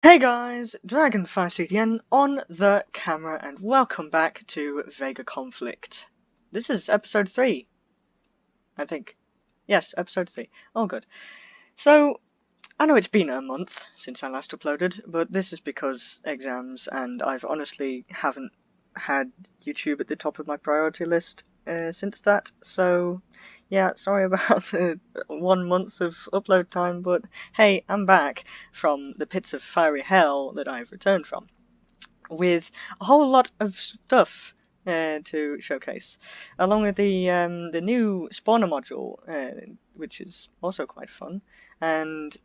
Hey guys, Dragonfire on the camera, and welcome back to VEGA Conflict. This is episode 3, I think. Yes, episode 3. Oh good. So, I know it's been a month since I last uploaded, but this is because exams, and I've honestly haven't had YouTube at the top of my priority list since that, so yeah, sorry about the 1 month of upload time, but hey, I'm back from the pits of fiery hell that I've returned from, with a whole lot of stuff to showcase, along with the new spawner module, which is also quite fun, and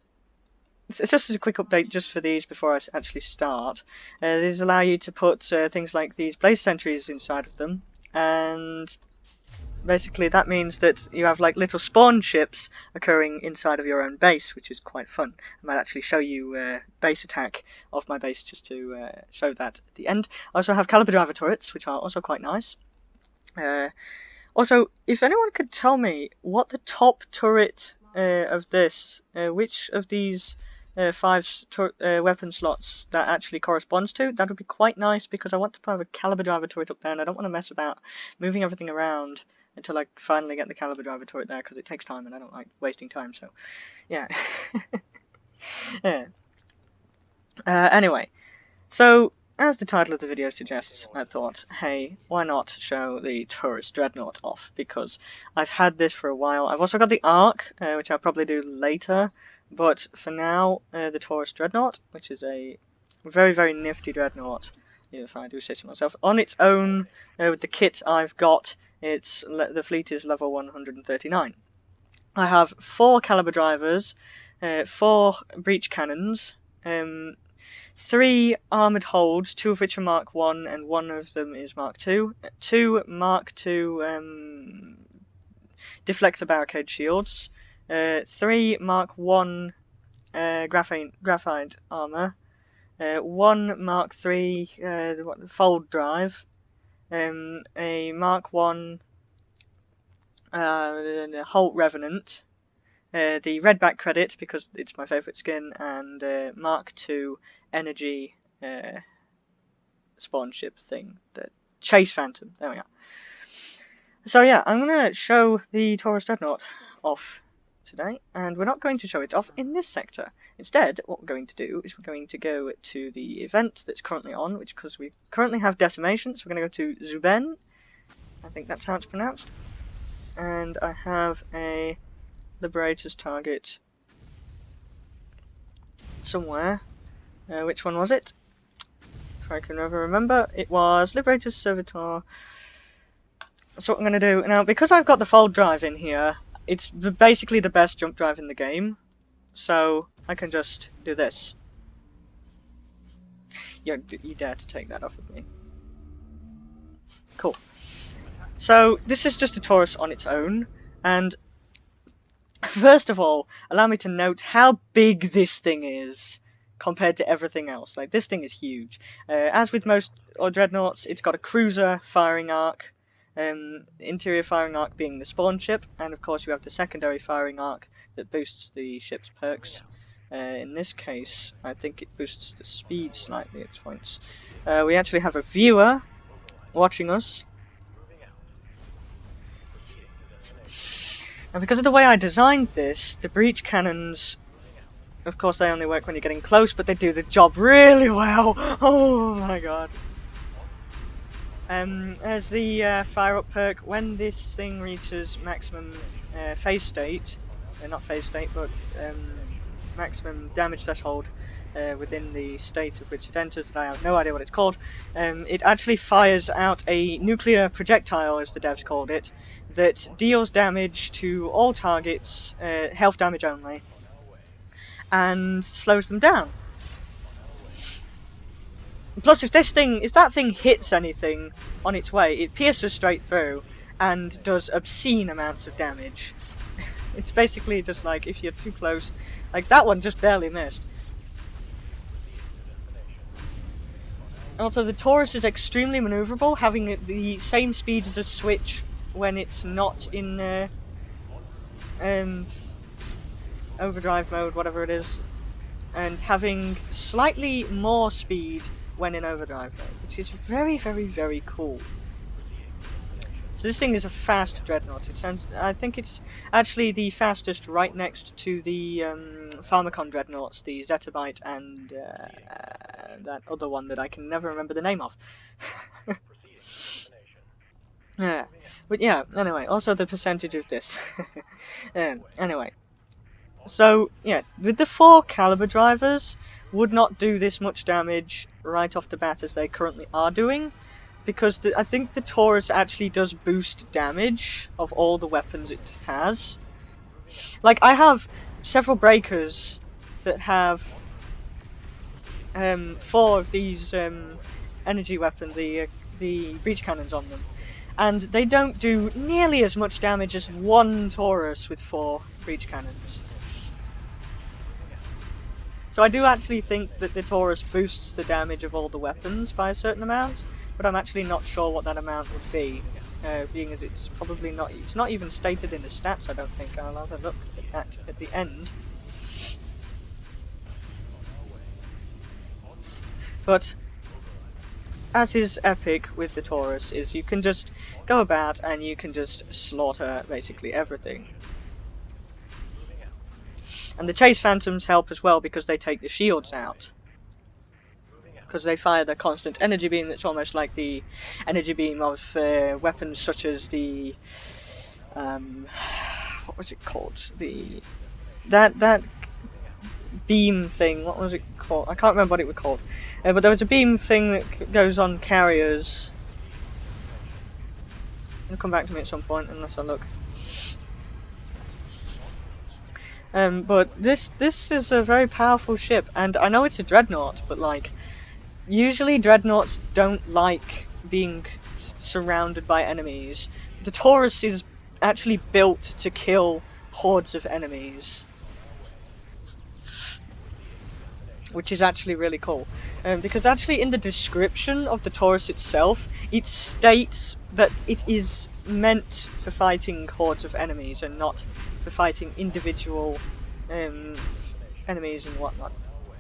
just as a quick update just for these before I actually start, these allow you to put things like these blaze sentries inside of them, and basically that means that you have like little spawn ships occurring inside of your own base, which is quite fun. I might actually show you base attack of my base just to show that at the end. I also have caliber driver turrets, which are also quite nice. Also, if anyone could tell me what the top turret of this, which of these five weapon slots that actually corresponds to, that would be quite nice, because I want to have a caliber driver turret up there, and I don't want to mess about moving everything around until I finally get the caliber driver turret there, because it takes time, and I don't like wasting time, so, yeah. Yeah. Anyway, so, as the title of the video suggests, I thought, hey, why not show the Torus Dreadnought off, because I've had this for a while. I've also got the Ark, which I'll probably do later, but for now, the Torus Dreadnought, which is a very, very nifty Dreadnought, if I do say so myself. On its own, with the kit I've got, the fleet is level 139. I have 4 caliber drivers, 4 breach cannons, 3 armoured holds, 2 of which are Mark 1 and 1 of them is Mark 2. 2 Mark 2 deflector barricade shields. 3 Mark 1 graphite armour. 1 Mark 3 fold drive. A Mark 1 Holt Revenant. The Redback credit, because it's my favourite skin, and Mark 2 energy spawn ship thing, the Chase Phantom. There we are. So yeah, I'm going to show the Taurus Dreadnought off today, and we're not going to show it off in this sector. Instead, what we're going to do is we're going to go to the event that's currently on, which, because we currently have Decimation, so we're going to go to Zuben. I think that's how it's pronounced. And I have a Liberator's target somewhere. Which one was it? If I can ever remember, it was Liberator's Servitor. That's what I'm going to do. Now, because I've got the fold drive in here, it's basically the best jump drive in the game, so I can just do this. You dare to take that off of me. Cool. So, this is just a Taurus on its own, and first of all, allow me to note how big this thing is compared to everything else. Like, this thing is huge. As with most Dreadnoughts, it's got a cruiser firing arc, interior firing arc being the spawn ship, and of course you have the secondary firing arc that boosts the ship's perks. In this case, I think it boosts the speed slightly at points. We actually have a viewer watching us. And because of the way I designed this, the breach cannons, of course they only work when you're getting close, but they do the job really well. Oh my god. As the fire up perk, when this thing reaches maximum phase state, not phase state, but maximum damage threshold within the state of which it enters, that I have no idea what it's called, it actually fires out a nuclear projectile, as the devs called it, that deals damage to all targets, health damage only, and slows them down. Plus, if that thing hits anything on its way, it pierces straight through and does obscene amounts of damage. It's basically just like, if you're too close, like that one just barely missed. Also, the Taurus is extremely maneuverable, having the same speed as a Switch when it's not in overdrive mode, whatever it is. and having slightly more speed when in overdrive mode, which is very, very, very cool. So this thing is a fast Dreadnought. I think it's actually the fastest, right next to the Pharmacon Dreadnoughts, the Zettabyte and that other one that I can never remember the name of. Yeah, but yeah, anyway, also the percentage of this. Anyway, so yeah, with the 4 caliber drivers, would not do this much damage right off the bat as they currently are doing, because I think the Taurus actually does boost damage of all the weapons it has. Like, I have several breakers that have 4 of these energy weapons, the breach cannons on them, and they don't do nearly as much damage as one Taurus with 4 breach cannons. So I do actually think that the Taurus boosts the damage of all the weapons by a certain amount, but I'm actually not sure what that amount would be, being as it's probably not, it's not even stated in the stats, I don't think. I'll have a look at the end. But as is epic with the Taurus is you can just go about and you can just slaughter basically everything. And the Chase Phantoms help as well because they take the shields out. Because they fire the constant energy beam that's almost like the energy beam of weapons such as the what was it called? That beam thing, what was it called? I can't remember what it was called. But there was a beam thing that goes on carriers. It'll come back to me at some point unless I look. But this is a very powerful ship, and I know it's a Dreadnought, but like, usually Dreadnoughts don't like being surrounded by enemies. The Taurus is actually built to kill hordes of enemies, which is actually really cool. Because actually in the description of the Taurus itself, it states that it is meant for fighting hordes of enemies and not for fighting individual enemies and whatnot.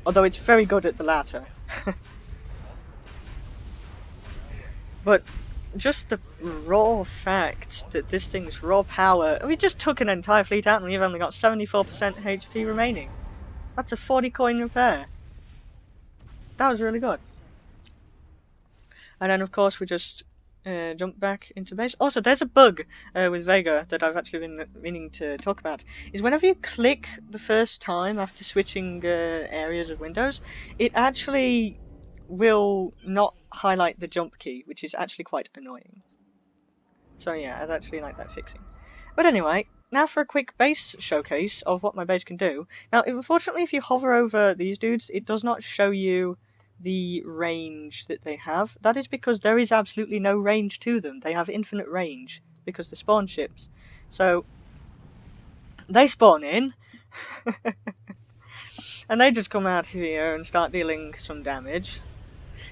Although it's very good at the latter. But just the raw fact that this thing's raw power... We just took an entire fleet out and we've only got 74% HP remaining. That's a 40 coin repair. That was really good. And then of course we just jump back into base. Also, there's a bug with VEGA that I've actually been meaning to talk about. Is whenever you click the first time after switching areas of Windows, it actually will not highlight the jump key, which is actually quite annoying. So yeah, I'd actually like that fixing. But anyway, now for a quick base showcase of what my base can do. Now, unfortunately, if you hover over these dudes, it does not show you the range that they have. That is because there is absolutely no range to them. They have infinite range because they're spawn ships. So they spawn in and they just come out here and start dealing some damage.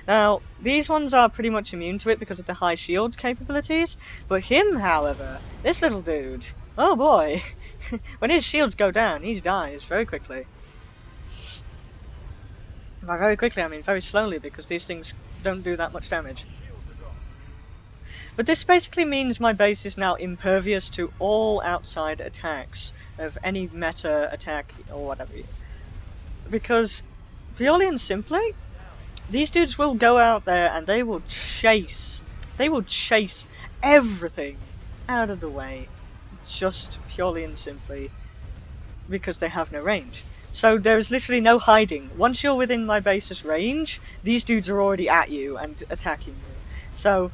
Now, these ones are pretty much immune to it because of the high shield capabilities, but him, however, this little dude, oh boy, when his shields go down, he dies very quickly. By very quickly, I mean very slowly, because these things don't do that much damage. But this basically means my base is now impervious to all outside attacks of any meta attack or whatever. Because, purely and simply, these dudes will go out there and they will chase everything out of the way, just purely and simply because they have no range. So there is literally no hiding. Once you're within my base's range, these dudes are already at you and attacking you. So,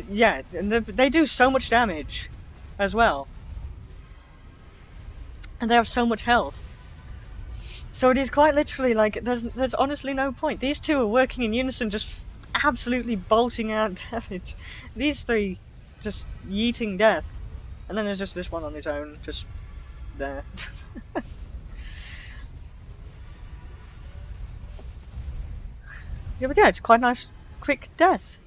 yeah, and they do so much damage as well. And they have so much health. So it is quite literally like, there's honestly no point. These two are working in unison, just absolutely bolting out damage. These three just yeeting death. And then there's just this one on his own, just there. Yeah, but yeah, it's quite a nice, quick death.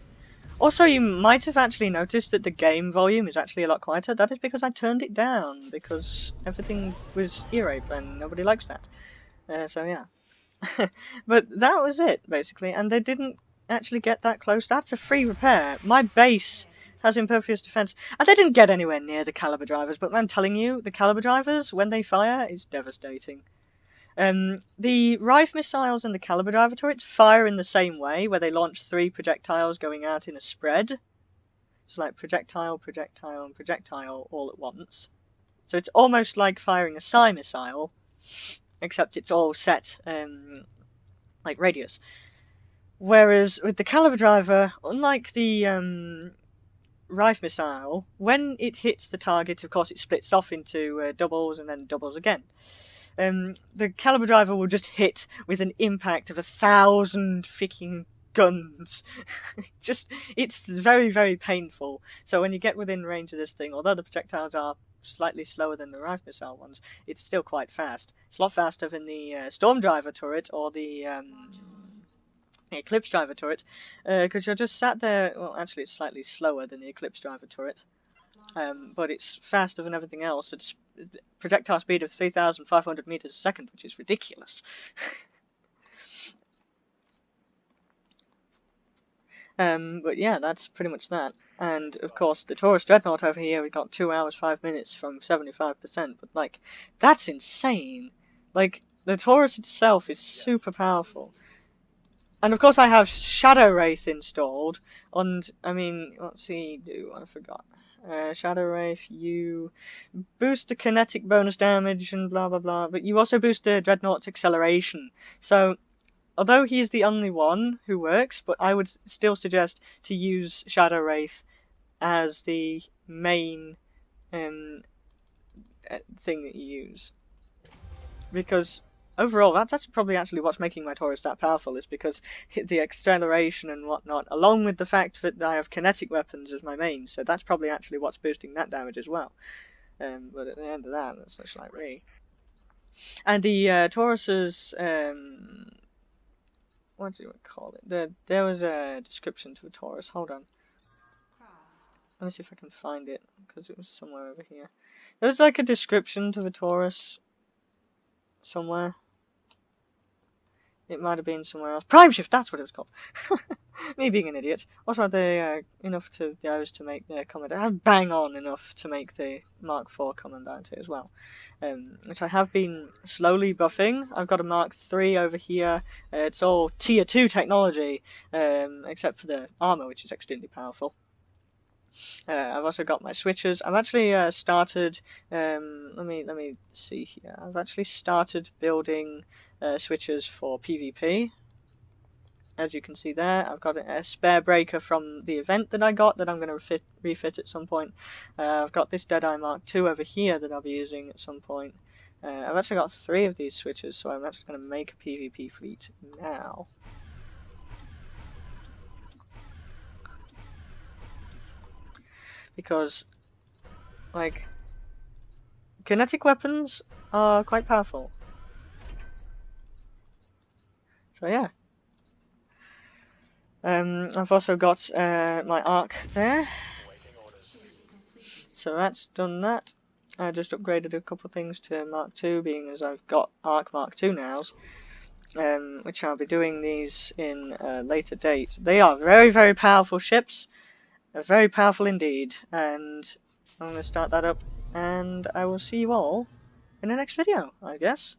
Also, you might have actually noticed that the game volume is actually a lot quieter. That is because I turned it down, because everything was ear rape and nobody likes that. So yeah. But that was it, basically, and they didn't actually get that close. That's a free repair. My base has impervious defense, and they didn't get anywhere near the caliber drivers, but I'm telling you, the caliber drivers, when they fire, is devastating. The Rife missiles and the caliber driver turrets fire in the same way, where they launch 3 projectiles going out in a spread. It's like projectile, projectile, and projectile all at once. So it's almost like firing a Psi missile, except it's all set like radius. Whereas with the caliber driver, unlike the Rife missile, when it hits the target, of course it splits off into doubles and then doubles again. The caliber driver will just hit with an impact of 1,000 freaking guns. It's very, very painful. So when you get within range of this thing, although the projectiles are slightly slower than the Rife missile ones, it's still quite fast. It's a lot faster than the Storm driver turret or the Eclipse driver turret, because you're just sat there. Well, actually, it's slightly slower than the Eclipse driver turret, but it's faster than everything else. It's projectile speed of 3,500 meters a second, which is ridiculous. But yeah, that's pretty much that. And of course, the Taurus Dreadnought over here, we got 2 hours 5 minutes from 75%. But like, that's insane. Like, the Taurus itself is super powerful. And of course I have Shadow Wraith installed, and I mean, what's he do? I forgot. Shadow Wraith, you boost the kinetic bonus damage and blah blah blah, but you also boost the Dreadnought's acceleration. So, although he is the only one who works, but I would still suggest to use Shadow Wraith as the main thing that you use. Because overall, that's probably actually what's making my Taurus that powerful, is because the acceleration and whatnot, along with the fact that I have kinetic weapons as my main, so that's probably actually what's boosting that damage as well. But at the end of that, that's just like me. And the Taurus's, what do you call it? There was a description to the Taurus. Hold on. Let me see if I can find it, because it was somewhere over here. There was like a description to the Taurus somewhere. It might have been somewhere else. Prime Shift, that's what it was called. Me being an idiot. Also, are they enough to those to make their commandant? I have bang on enough to make the Mark IV commandante as well, which I have been slowly buffing. I've got a Mark III over here. It's all tier 2 technology, except for the armor, which is extremely powerful. I've also got my switches. I've actually started. Let me see here. I've actually started building switches for PvP. As you can see there, I've got a spare breaker from the event that I got that I'm going to refit at some point. I've got this Deadeye Mark II over here that I'll be using at some point. I've actually got 3 of these switches, so I'm actually going to make a PvP fleet now. Because, like, kinetic weapons are quite powerful. So yeah. I've also got my arc there. So that's done that. I just upgraded a couple things to Mark II, being as I've got Arc Mark II now, which I'll be doing these in a later date. They are very, very powerful ships. They're very powerful indeed, and I'm going to start that up, and I will see you all in the next video, I guess.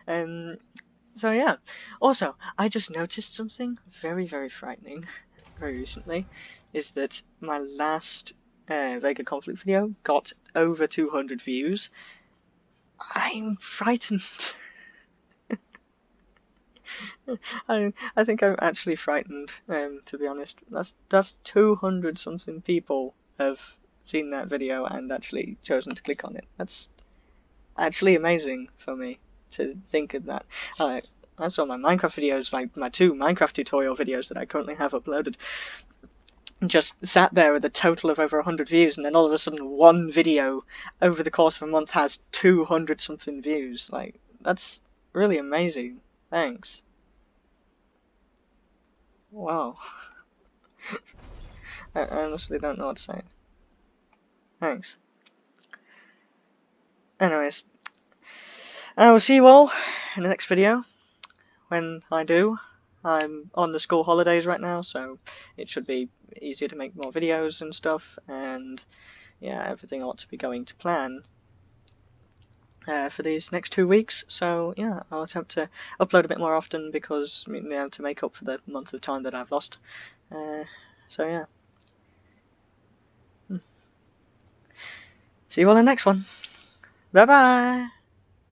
So yeah. Also, I just noticed something very, very frightening very recently, is that my last VEGA conflict video got over 200 views. I'm frightened. I think I'm actually frightened, to be honest. That's 200 something people have seen that video and actually chosen to click on it. That's actually amazing for me to think of that. I saw my Minecraft videos, like my 2 Minecraft tutorial videos that I currently have uploaded, just sat there with a total of over 100 views, and then all of a sudden one video over the course of a month has 200 something views. Like, that's really amazing. Thanks. Wow. I honestly don't know what to say. Thanks. Anyways, I will see you all in the next video. when I do. I'm on the school holidays right now, so it should be easier to make more videos and stuff, and yeah, everything ought to be going to plan for these next 2 weeks. So yeah, I'll attempt to upload a bit more often because to make up for the month of time that I've lost. So yeah. See you all in the next one. Bye bye!